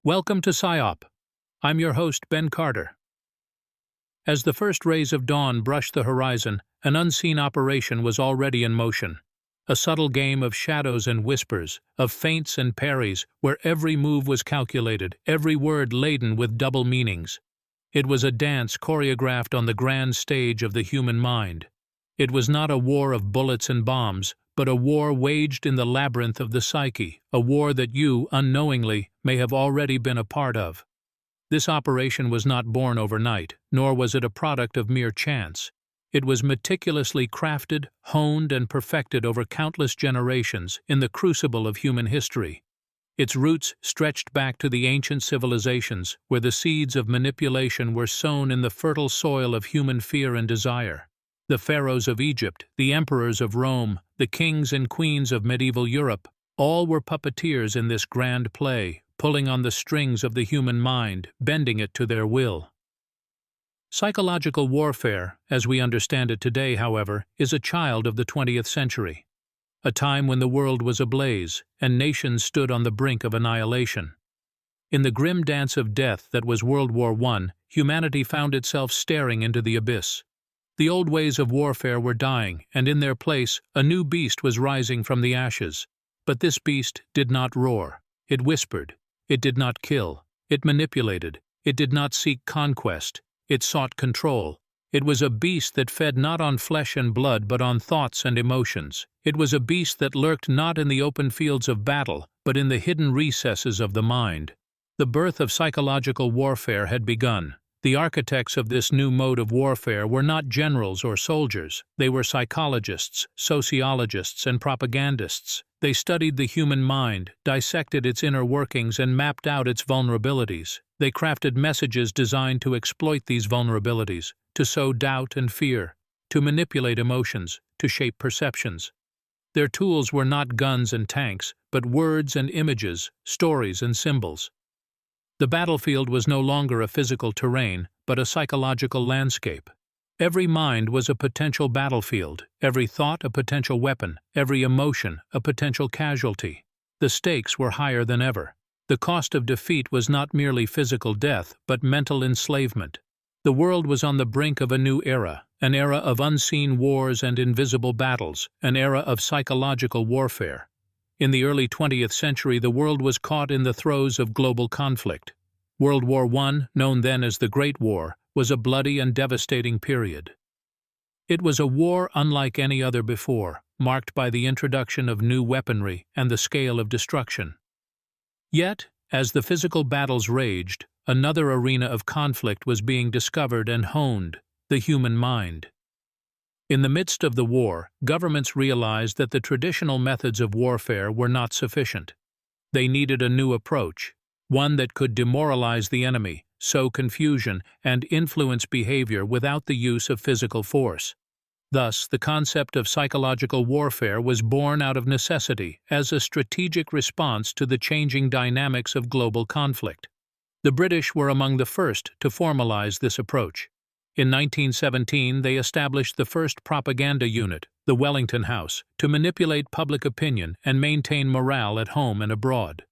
Welcome to PSYOP. I'm your host, Ben Carter. As the first rays of dawn brushed the horizon, an unseen operation was already in motion. A subtle game of shadows and whispers, of feints and parries, where every move was calculated, every word laden with double meanings. It was a dance choreographed on the grand stage of the human mind. It was not a war of bullets and bombs, but a war waged in the labyrinth of the psyche, a war that you, unknowingly, may have already been a part of. This operation was not born overnight, nor was it a product of mere chance. It was meticulously crafted, honed, and perfected over countless generations in the crucible of human history. Its roots stretched back to the ancient civilizations, where the seeds of manipulation were sown in the fertile soil of human fear and desire. The pharaohs of Egypt, the emperors of Rome, the kings and queens of medieval Europe, all were puppeteers in this grand play, pulling on the strings of the human mind, bending it to their will. Psychological warfare, as we understand it today, however, is a child of the 20th century, a time when the world was ablaze and nations stood on the brink of annihilation. In the grim dance of death that was World War I, humanity found itself staring into the abyss. The old ways of warfare were dying, and in their place, a new beast was rising from the ashes. But this beast did not roar. It whispered. It did not kill. It manipulated. It did not seek conquest. It sought control. It was a beast that fed not on flesh and blood but on thoughts and emotions. It was a beast that lurked not in the open fields of battle, but in the hidden recesses of the mind. The birth of psychological warfare had begun. The architects of this new mode of warfare were not generals or soldiers. They were psychologists, sociologists, and propagandists. They studied the human mind, dissected its inner workings, and mapped out its vulnerabilities. They crafted messages designed to exploit these vulnerabilities, to sow doubt and fear, to manipulate emotions, to shape perceptions. Their tools were not guns and tanks, but words and images, stories and symbols. The battlefield was no longer a physical terrain, but a psychological landscape. Every mind was a potential battlefield, every thought a potential weapon, every emotion a potential casualty. The stakes were higher than ever. The cost of defeat was not merely physical death, but mental enslavement. The world was on the brink of a new era, an era of unseen wars and invisible battles, an era of psychological warfare. In the early 20th century, the world was caught in the throes of global conflict. World War I, known then as the Great War, was a bloody and devastating period. It was a war unlike any other before, marked by the introduction of new weaponry and the scale of destruction. Yet, as the physical battles raged, another arena of conflict was being discovered and honed: the human mind. In the midst of the war, governments realized that the traditional methods of warfare were not sufficient. They needed a new approach, one that could demoralize the enemy, sow confusion, and influence behavior without the use of physical force. Thus, the concept of psychological warfare was born out of necessity as a strategic response to the changing dynamics of global conflict. The British were among the first to formalize this approach. In 1917, they established the first propaganda unit, the Wellington House, to manipulate public opinion and maintain morale at home and abroad.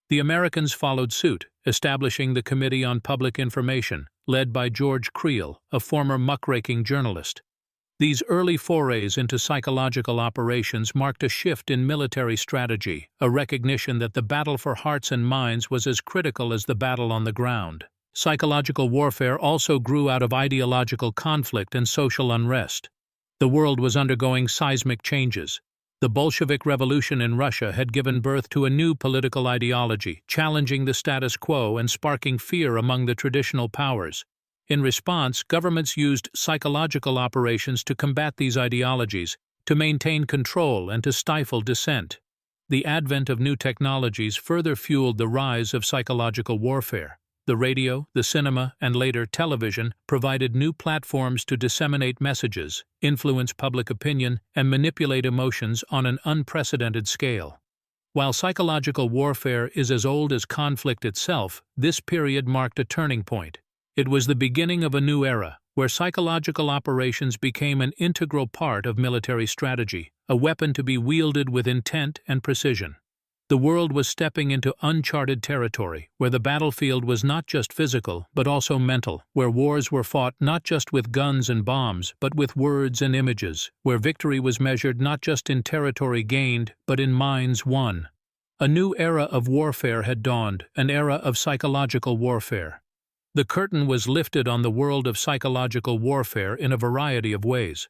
The Americans followed suit, establishing the Committee on Public Information, led by George Creel, a former muckraking journalist. These early forays into psychological operations marked a shift in military strategy, a recognition that the battle for hearts and minds was as critical as the battle on the ground. Psychological warfare also grew out of ideological conflict and social unrest. The world was undergoing seismic changes. The Bolshevik Revolution in Russia had given birth to a new political ideology, challenging the status quo and sparking fear among the traditional powers. In response, governments used psychological operations to combat these ideologies, to maintain control and to stifle dissent. The advent of new technologies further fueled the rise of psychological warfare. The radio, the cinema, and later television provided new platforms to disseminate messages, influence public opinion, and manipulate emotions on an unprecedented scale. While psychological warfare is as old as conflict itself, this period marked a turning point. It was the beginning of a new era, where psychological operations became an integral part of military strategy, a weapon to be wielded with intent and precision. The world was stepping into uncharted territory, where the battlefield was not just physical, but also mental, where wars were fought not just with guns and bombs, but with words and images, where victory was measured not just in territory gained, but in minds won. A new era of warfare had dawned, an era of psychological warfare. The curtain was lifted on the world of psychological warfare in a variety of ways.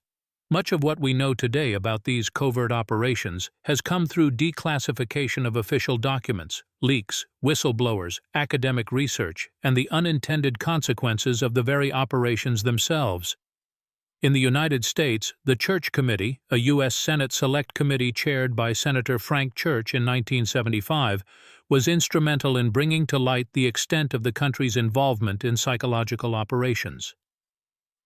Much of what we know today about these covert operations has come through declassification of official documents, leaks, whistleblowers, academic research, and the unintended consequences of the very operations themselves. In the United States, the Church Committee, a U.S. Senate Select Committee chaired by Senator Frank Church in 1975, was instrumental in bringing to light the extent of the country's involvement in psychological operations.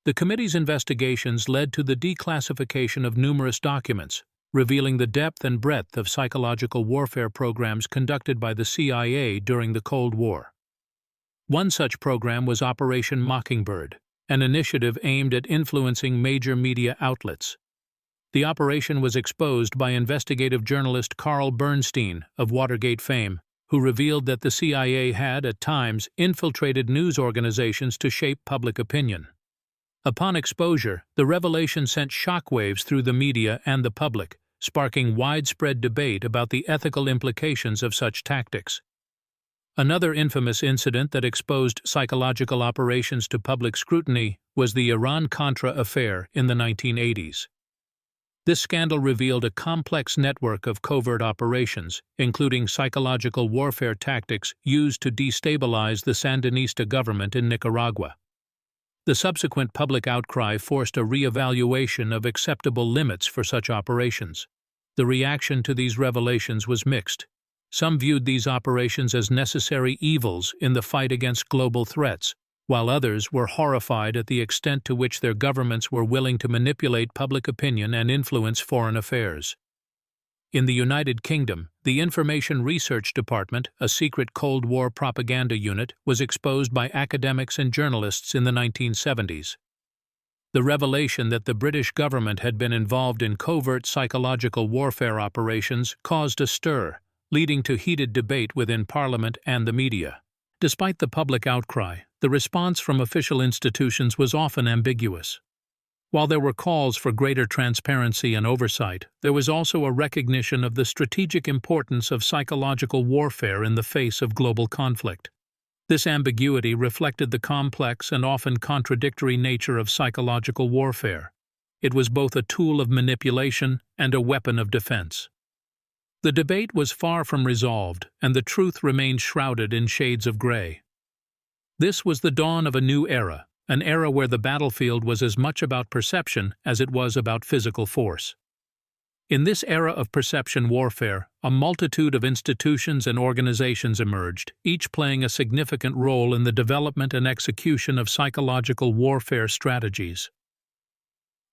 The committee's investigations led to the declassification of numerous documents, revealing the depth and breadth of psychological warfare programs conducted by the CIA during the Cold War. One such program was Operation Mockingbird, an initiative aimed at influencing major media outlets. The operation was exposed by investigative journalist Carl Bernstein of Watergate fame, who revealed that the CIA had, at times, infiltrated news organizations to shape public opinion. Upon exposure, the revelation sent shockwaves through the media and the public, sparking widespread debate about the ethical implications of such tactics. Another infamous incident that exposed psychological operations to public scrutiny was the Iran-Contra affair in the 1980s. This scandal revealed a complex network of covert operations, including psychological warfare tactics used to destabilize the Sandinista government in Nicaragua. The subsequent public outcry forced a re-evaluation of acceptable limits for such operations. The reaction to these revelations was mixed. Some viewed these operations as necessary evils in the fight against global threats, while others were horrified at the extent to which their governments were willing to manipulate public opinion and influence foreign affairs. In the United Kingdom, the Information Research Department, a secret Cold War propaganda unit, was exposed by academics and journalists in the 1970s. The revelation that the British government had been involved in covert psychological warfare operations caused a stir, leading to heated debate within Parliament and the media. Despite the public outcry, the response from official institutions was often ambiguous. While there were calls for greater transparency and oversight, there was also a recognition of the strategic importance of psychological warfare in the face of global conflict. This ambiguity reflected the complex and often contradictory nature of psychological warfare. It was both a tool of manipulation and a weapon of defense. The debate was far from resolved, and the truth remained shrouded in shades of gray. This was the dawn of a new era, an era where the battlefield was as much about perception as it was about physical force. In this era of perception warfare, a multitude of institutions and organizations emerged, each playing a significant role in the development and execution of psychological warfare strategies.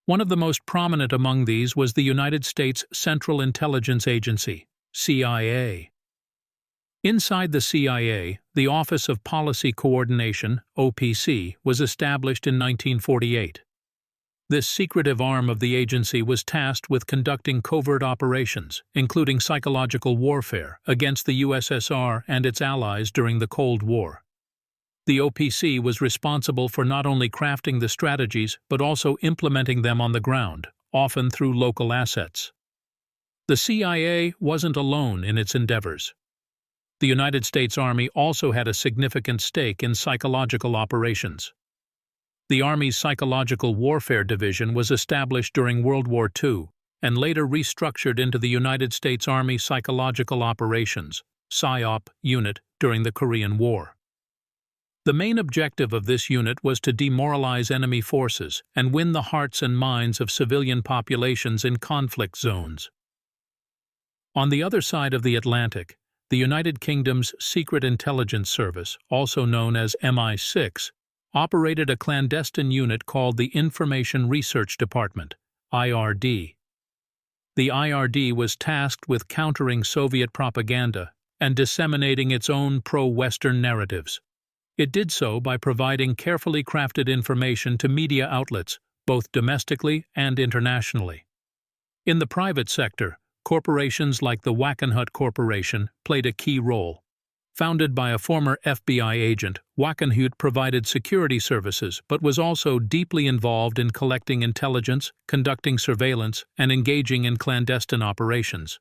One of the most prominent among these was the United States Central Intelligence Agency, CIA. Inside the CIA, the Office of Policy Coordination, OPC, was established in 1948. This secretive arm of the agency was tasked with conducting covert operations, including psychological warfare, against the USSR and its allies during the Cold War. The OPC was responsible for not only crafting the strategies but also implementing them on the ground, often through local assets. The CIA wasn't alone in its endeavors. The United States Army also had a significant stake in psychological operations. The Army's Psychological Warfare Division was established during World War II and later restructured into the United States Army Psychological Operations (PSYOP) unit during the Korean War. The main objective of this unit was to demoralize enemy forces and win the hearts and minds of civilian populations in conflict zones. On the other side of the Atlantic, the United Kingdom's Secret Intelligence Service, also known as MI6, operated a clandestine unit called the Information Research Department, IRD. The IRD was tasked with countering Soviet propaganda and disseminating its own pro-Western narratives. It did so by providing carefully crafted information to media outlets, both domestically and internationally. In the private sector, corporations like the Wackenhut Corporation played a key role. Founded by a former FBI agent, Wackenhut provided security services but was also deeply involved in collecting intelligence, conducting surveillance, and engaging in clandestine operations.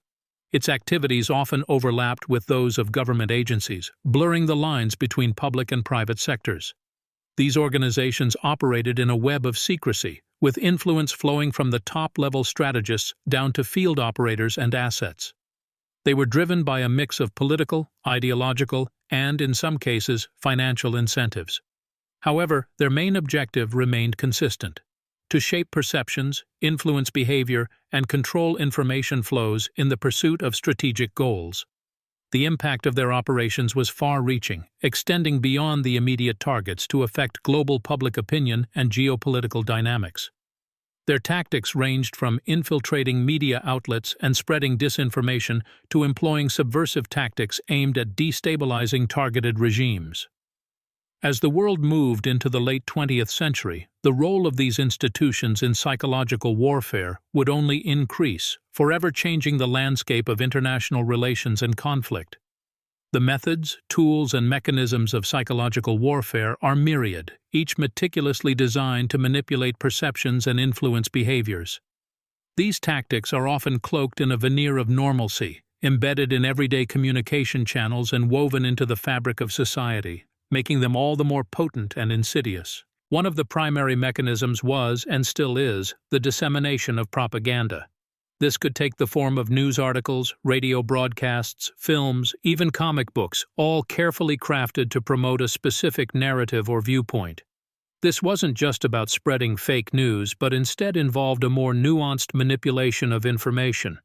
Its activities often overlapped with those of government agencies, blurring the lines between public and private sectors. These organizations operated in a web of secrecy, with influence flowing from the top-level strategists down to field operators and assets. They were driven by a mix of political, ideological, and, in some cases, financial incentives. However, their main objective remained consistent: to shape perceptions, influence behavior, and control information flows in the pursuit of strategic goals. The impact of their operations was far-reaching, extending beyond the immediate targets to affect global public opinion and geopolitical dynamics. Their tactics ranged from infiltrating media outlets and spreading disinformation to employing subversive tactics aimed at destabilizing targeted regimes. As the world moved into the late 20th century, the role of these institutions in psychological warfare would only increase, forever changing the landscape of international relations and conflict. The methods, tools, and mechanisms of psychological warfare are myriad, each meticulously designed to manipulate perceptions and influence behaviors. These tactics are often cloaked in a veneer of normalcy, embedded in everyday communication channels and woven into the fabric of society, making them all the more potent and insidious. One of the primary mechanisms was, and still is, the dissemination of propaganda. This could take the form of news articles, radio broadcasts, films, even comic books, all carefully crafted to promote a specific narrative or viewpoint. This wasn't just about spreading fake news, but instead involved a more nuanced manipulation of information.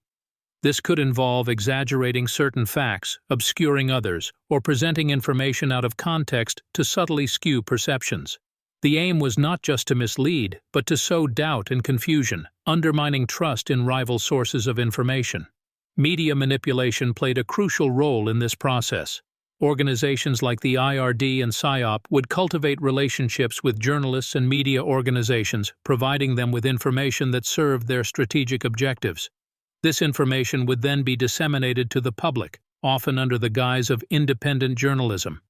This could involve exaggerating certain facts, obscuring others, or presenting information out of context to subtly skew perceptions. The aim was not just to mislead, but to sow doubt and confusion, undermining trust in rival sources of information. Media manipulation played a crucial role in this process. Organizations like the IRD and PSYOP would cultivate relationships with journalists and media organizations, providing them with information that served their strategic objectives. This information would then be disseminated to the public, often under the guise of independent journalism.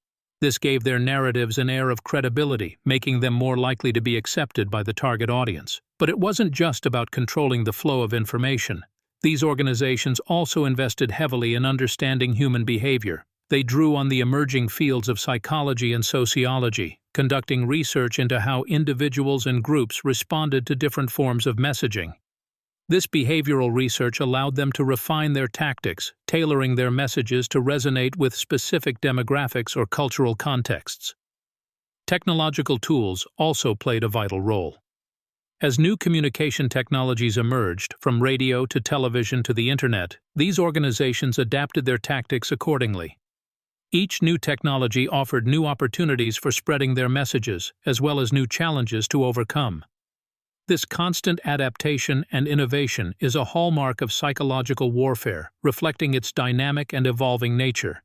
This gave their narratives an air of credibility, making them more likely to be accepted by the target audience. But it wasn't just about controlling the flow of information. These organizations also invested heavily in understanding human behavior. They drew on the emerging fields of psychology and sociology, conducting research into how individuals and groups responded to different forms of messaging. This behavioral research allowed them to refine their tactics, tailoring their messages to resonate with specific demographics or cultural contexts. Technological tools also played a vital role. As new communication technologies emerged, from radio to television to the internet, these organizations adapted their tactics accordingly. Each new technology offered new opportunities for spreading their messages, as well as new challenges to overcome. This constant adaptation and innovation is a hallmark of psychological warfare, reflecting its dynamic and evolving nature.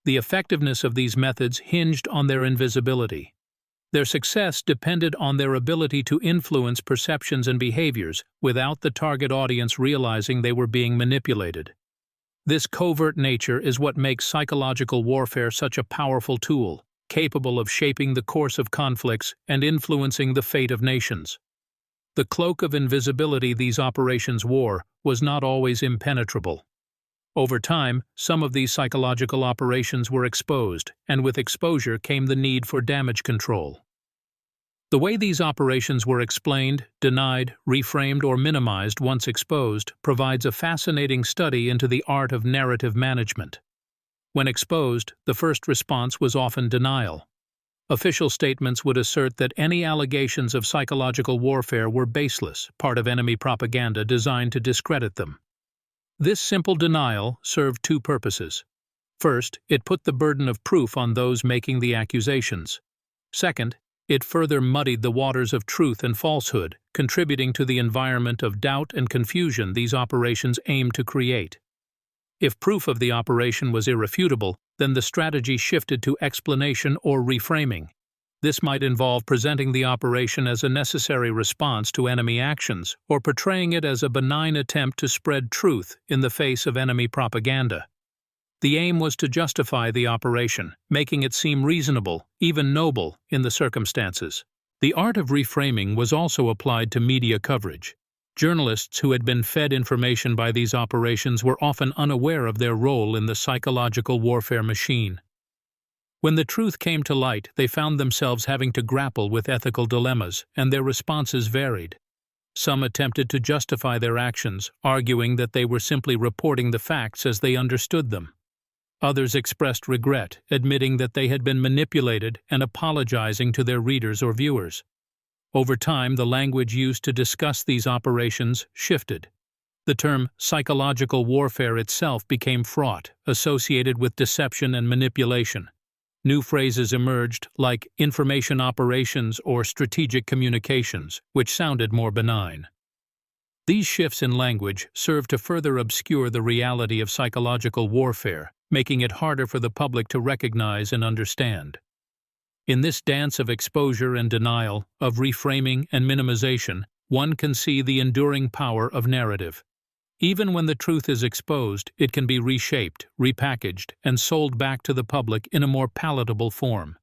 The effectiveness of these methods hinged on their invisibility. Their success depended on their ability to influence perceptions and behaviors without the target audience realizing they were being manipulated. This covert nature is what makes psychological warfare such a powerful tool, capable of shaping the course of conflicts and influencing the fate of nations. The cloak of invisibility these operations wore was not always impenetrable. Over time, some of these psychological operations were exposed, and with exposure came the need for damage control. The way these operations were explained, denied, reframed, or minimized once exposed provides a fascinating study into the art of narrative management. When exposed, the first response was often denial. Official statements would assert that any allegations of psychological warfare were baseless, part of enemy propaganda designed to discredit them. This simple denial served two purposes. First, it put the burden of proof on those making the accusations. Second, it further muddied the waters of truth and falsehood, contributing to the environment of doubt and confusion these operations aimed to create. If proof of the operation was irrefutable, then the strategy shifted to explanation or reframing. This might involve presenting the operation as a necessary response to enemy actions, or portraying it as a benign attempt to spread truth in the face of enemy propaganda. The aim was to justify the operation, making it seem reasonable, even noble, in the circumstances. The art of reframing was also applied to media coverage. Journalists who had been fed information by these operations were often unaware of their role in the psychological warfare machine. When the truth came to light, they found themselves having to grapple with ethical dilemmas, and their responses varied. Some attempted to justify their actions, arguing that they were simply reporting the facts as they understood them. Others expressed regret, admitting that they had been manipulated and apologizing to their readers or viewers. Over time, the language used to discuss these operations shifted. The term psychological warfare itself became fraught, associated with deception and manipulation. New phrases emerged, like information operations or strategic communications, which sounded more benign. These shifts in language served to further obscure the reality of psychological warfare, making it harder for the public to recognize and understand. In this dance of exposure and denial, of reframing and minimization, one can see the enduring power of narrative. Even when the truth is exposed, it can be reshaped, repackaged, and sold back to the public in a more palatable form.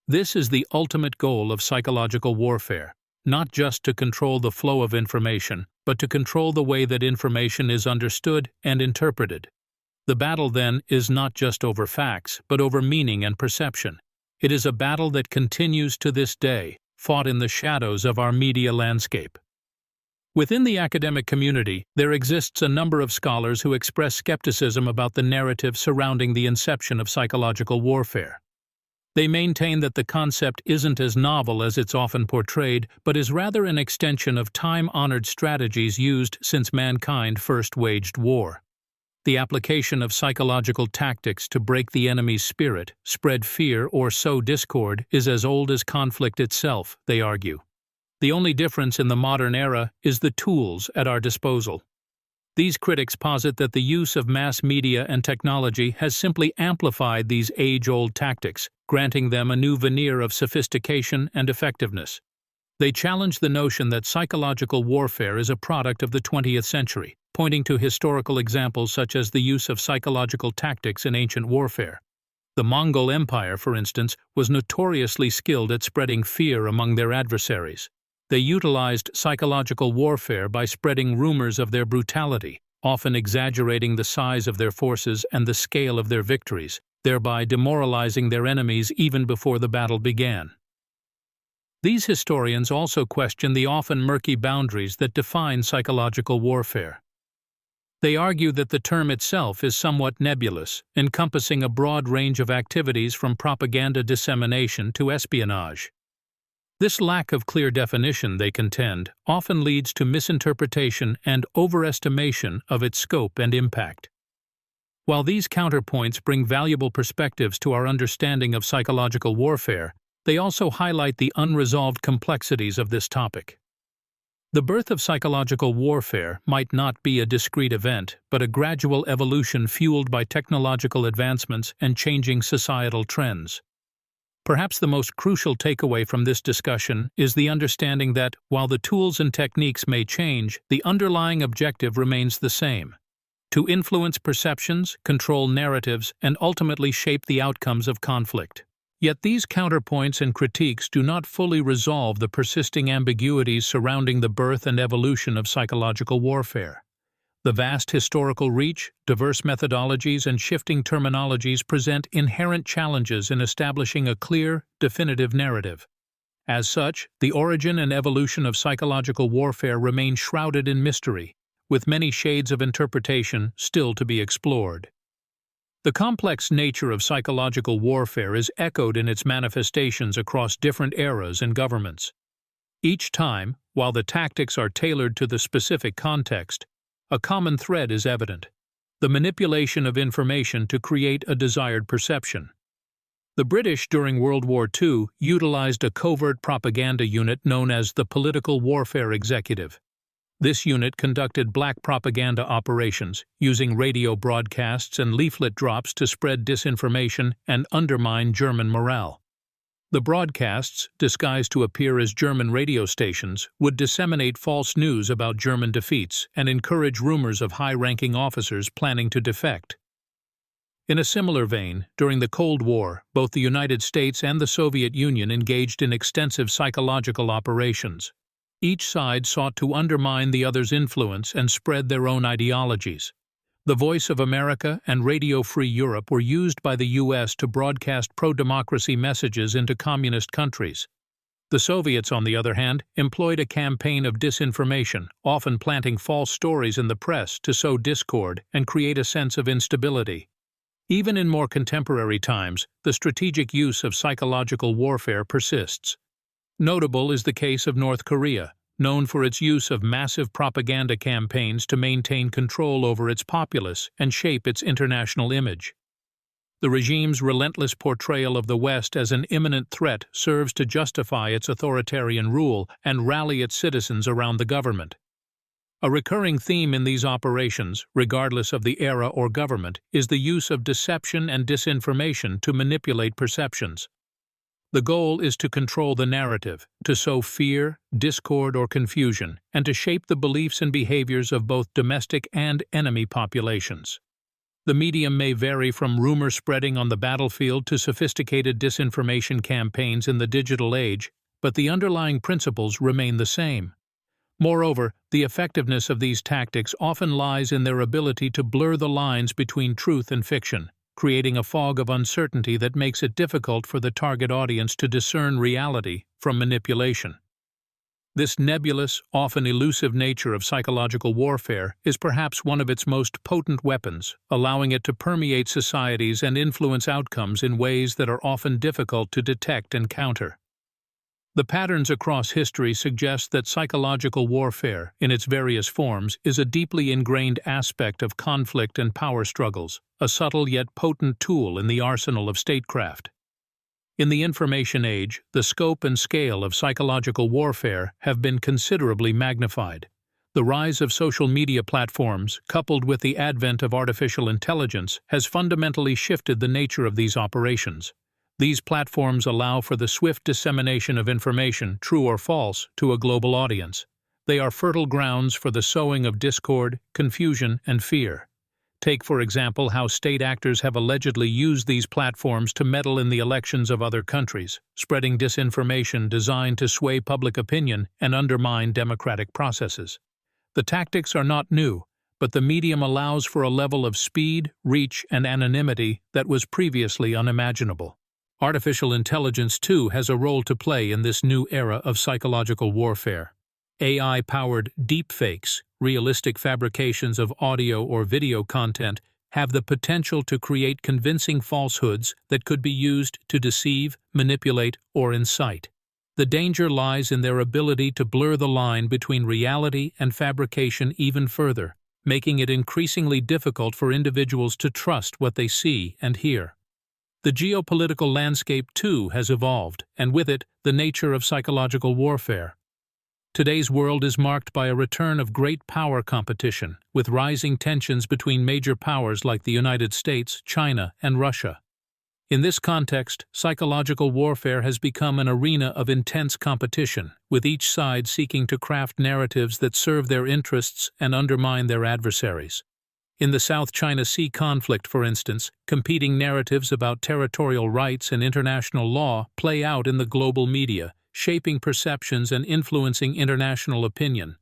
This is the ultimate goal of psychological warfare, not just to control the flow of information, but to control the way that information is understood and interpreted. The battle, then, is not just over facts, but over meaning and perception. It is a battle that continues to this day, fought in the shadows of our media landscape. Within the academic community, there exists a number of scholars who express skepticism about the narrative surrounding the inception of psychological warfare. They maintain that the concept isn't as novel as it's often portrayed, but is rather an extension of time-honored strategies used since mankind first waged war. The application of psychological tactics to break the enemy's spirit, spread fear, or sow discord is as old as conflict itself, they argue. The only difference in the modern era is the tools at our disposal. These critics posit that the use of mass media and technology has simply amplified these age-old tactics, granting them a new veneer of sophistication and effectiveness. They challenge the notion that psychological warfare is a product of the 20th century, pointing to historical examples such as the use of psychological tactics in ancient warfare. The Mongol Empire, for instance, was notoriously skilled at spreading fear among their adversaries. They utilized psychological warfare by spreading rumors of their brutality, often exaggerating the size of their forces and the scale of their victories, thereby demoralizing their enemies even before the battle began. These historians also question the often murky boundaries that define psychological warfare. They argue that the term itself is somewhat nebulous, encompassing a broad range of activities from propaganda dissemination to espionage. This lack of clear definition, they contend, often leads to misinterpretation and overestimation of its scope and impact. While these counterpoints bring valuable perspectives to our understanding of psychological warfare, they also highlight the unresolved complexities of this topic. The birth of psychological warfare might not be a discrete event, but a gradual evolution fueled by technological advancements and changing societal trends. Perhaps the most crucial takeaway from this discussion is the understanding that, while the tools and techniques may change, the underlying objective remains the same: to influence perceptions, control narratives, and ultimately shape the outcomes of conflict. Yet these counterpoints and critiques do not fully resolve the persisting ambiguities surrounding the birth and evolution of psychological warfare. The vast historical reach, diverse methodologies, and shifting terminologies present inherent challenges in establishing a clear, definitive narrative. As such, the origin and evolution of psychological warfare remain shrouded in mystery, with many shades of interpretation still to be explored. The complex nature of psychological warfare is echoed in its manifestations across different eras and governments. Each time, while the tactics are tailored to the specific context, a common thread is evident: the manipulation of information to create a desired perception. The British during World War II utilized a covert propaganda unit known as the Political Warfare Executive. This unit conducted black propaganda operations, using radio broadcasts and leaflet drops to spread disinformation and undermine German morale. The broadcasts, disguised to appear as German radio stations, would disseminate false news about German defeats and encourage rumors of high-ranking officers planning to defect. In a similar vein, during the Cold War, both the United States and the Soviet Union engaged in extensive psychological operations. Each side sought to undermine the other's influence and spread their own ideologies. The Voice of America and Radio Free Europe were used by the U.S. to broadcast pro-democracy messages into communist countries. The Soviets, on the other hand, employed a campaign of disinformation, often planting false stories in the press to sow discord and create a sense of instability. Even in more contemporary times, the strategic use of psychological warfare persists. Notable is the case of North Korea, known for its use of massive propaganda campaigns to maintain control over its populace and shape its international image. The regime's relentless portrayal of the West as an imminent threat serves to justify its authoritarian rule and rally its citizens around the government. A recurring theme in these operations, regardless of the era or government, is the use of deception and disinformation to manipulate perceptions. The goal is to control the narrative, to sow fear, discord, or confusion, and to shape the beliefs and behaviors of both domestic and enemy populations. The medium may vary from rumor spreading on the battlefield to sophisticated disinformation campaigns in the digital age, but the underlying principles remain the same. Moreover, the effectiveness of these tactics often lies in their ability to blur the lines between truth and fiction, creating a fog of uncertainty that makes it difficult for the target audience to discern reality from manipulation. This nebulous, often elusive nature of psychological warfare is perhaps one of its most potent weapons, allowing it to permeate societies and influence outcomes in ways that are often difficult to detect and counter. The patterns across history suggest that psychological warfare, in its various forms, is a deeply ingrained aspect of conflict and power struggles, a subtle yet potent tool in the arsenal of statecraft. In the information age, the scope and scale of psychological warfare have been considerably magnified. The rise of social media platforms, coupled with the advent of artificial intelligence, has fundamentally shifted the nature of these operations. These platforms allow for the swift dissemination of information, true or false, to a global audience. They are fertile grounds for the sowing of discord, confusion, and fear. Take, for example, how state actors have allegedly used these platforms to meddle in the elections of other countries, spreading disinformation designed to sway public opinion and undermine democratic processes. The tactics are not new, but the medium allows for a level of speed, reach, and anonymity that was previously unimaginable. Artificial intelligence, too, has a role to play in this new era of psychological warfare. AI-powered deepfakes, realistic fabrications of audio or video content, have the potential to create convincing falsehoods that could be used to deceive, manipulate, or incite. The danger lies in their ability to blur the line between reality and fabrication even further, making it increasingly difficult for individuals to trust what they see and hear. The geopolitical landscape, too, has evolved, and with it, the nature of psychological warfare. Today's world is marked by a return of great power competition, with rising tensions between major powers like the United States, China, and Russia. In this context, psychological warfare has become an arena of intense competition, with each side seeking to craft narratives that serve their interests and undermine their adversaries. In the South China Sea conflict, for instance, competing narratives about territorial rights and international law play out in the global media, shaping perceptions and influencing international opinion.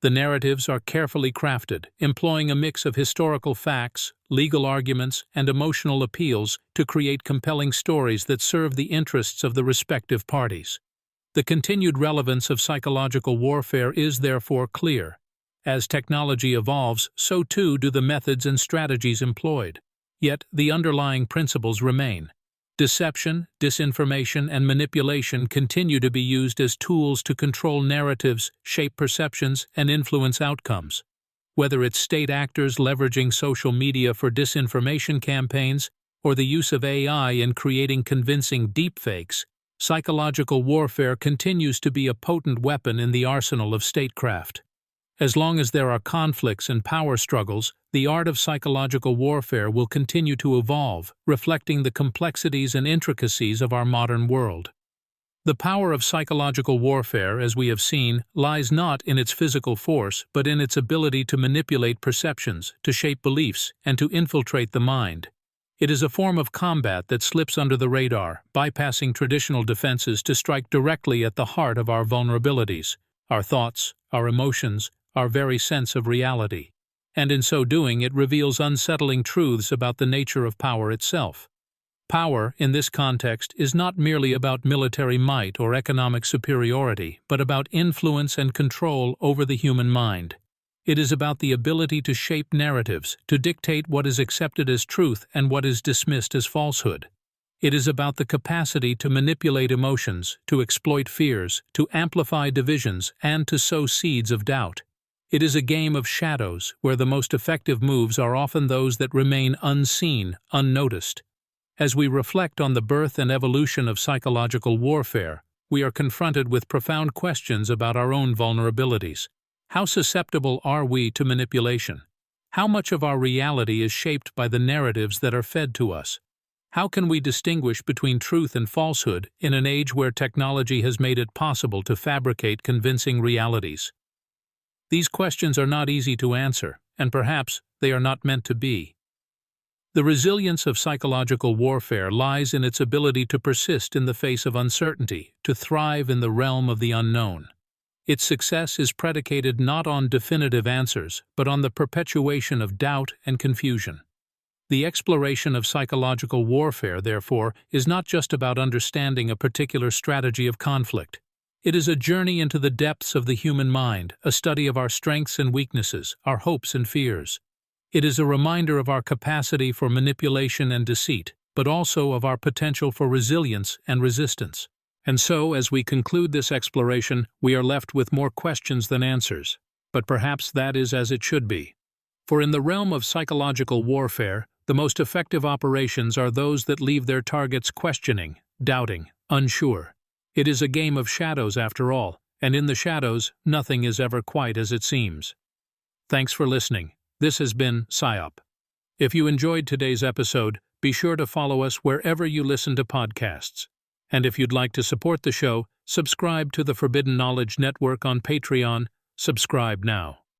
The narratives are carefully crafted, employing a mix of historical facts, legal arguments, and emotional appeals to create compelling stories that serve the interests of the respective parties. The continued relevance of psychological warfare is therefore clear. As technology evolves, so too do the methods and strategies employed. Yet the underlying principles remain. Deception, disinformation, and manipulation continue to be used as tools to control narratives, shape perceptions, and influence outcomes. Whether it's state actors leveraging social media for disinformation campaigns, or the use of AI in creating convincing deepfakes, psychological warfare continues to be a potent weapon in the arsenal of statecraft. As long as there are conflicts and power struggles, the art of psychological warfare will continue to evolve, reflecting the complexities and intricacies of our modern world. The power of psychological warfare, as we have seen, lies not in its physical force, but in its ability to manipulate perceptions, to shape beliefs, and to infiltrate the mind. It is a form of combat that slips under the radar, bypassing traditional defenses to strike directly at the heart of our vulnerabilities, our thoughts, our emotions, our very sense of reality. And in so doing, it reveals unsettling truths about the nature of power itself. Power, in this context, is not merely about military might or economic superiority, but about influence and control over the human mind. It is about the ability to shape narratives, to dictate what is accepted as truth and what is dismissed as falsehood. It is about the capacity to manipulate emotions, to exploit fears, to amplify divisions, and to sow seeds of doubt. It is a game of shadows, where the most effective moves are often those that remain unseen, unnoticed. As we reflect on the birth and evolution of psychological warfare, we are confronted with profound questions about our own vulnerabilities. How susceptible are we to manipulation? How much of our reality is shaped by the narratives that are fed to us? How can we distinguish between truth and falsehood in an age where technology has made it possible to fabricate convincing realities? These questions are not easy to answer, and perhaps they are not meant to be. The resilience of psychological warfare lies in its ability to persist in the face of uncertainty, to thrive in the realm of the unknown. Its success is predicated not on definitive answers, but on the perpetuation of doubt and confusion. The exploration of psychological warfare, therefore, is not just about understanding a particular strategy of conflict. It is a journey into the depths of the human mind, a study of our strengths and weaknesses, our hopes and fears. It is a reminder of our capacity for manipulation and deceit, but also of our potential for resilience and resistance. And so, as we conclude this exploration, we are left with more questions than answers. But perhaps that is as it should be. For in the realm of psychological warfare, the most effective operations are those that leave their targets questioning, doubting, unsure. It is a game of shadows after all, and in the shadows, nothing is ever quite as it seems. Thanks for listening. This has been PsyOp. If you enjoyed today's episode, be sure to follow us wherever you listen to podcasts. And if you'd like to support the show, subscribe to the Forbidden Knowledge Network on Patreon. Subscribe now.